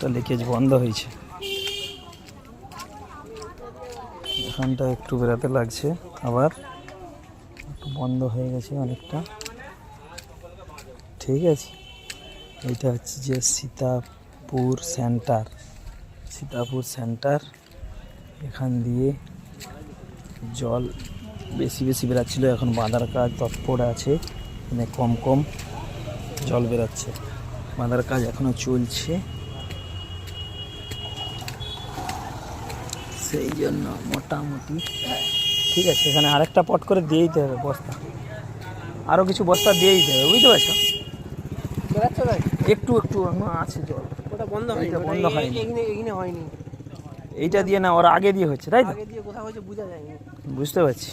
একটা লিকেজ বন্ধ হয়েছে, এখানটা একটু বেরাতে লাগছে, আবার একটু বন্ধ হয়ে গেছে অনেকটা। ঠিক আছে, এইটা হচ্ছে যে সীতাপুর সেন্টার। এখান দিয়ে জল বেশি বেশি বেরাচ্ছিল, এখন বাঁধার কাজ তৎপর আছে, মানে কম কম জল বেরাচ্ছে। বাঁধার কাজ এখনো চলছে, সেই জন্য মোটামুটি ঠিক আছে। এখানে আরেকটা পট করে দিয়ে দিতে হবে বস্তা, আরও কিছু বস্তা দিয়ে দিতে হবে, বুঝতে পারছো? একটু একটু আছে জল, ওটা বন্ধ হয়নি, বন্ধ হয়নি, এখানে হয়নি। এইটা দিয়ে না, ওর আগে দিয়ে হচ্ছে, তাই তো? আগে দিয়ে কোথাও হয়েছে বোঝা যায়নি। বুঝতে পারছি।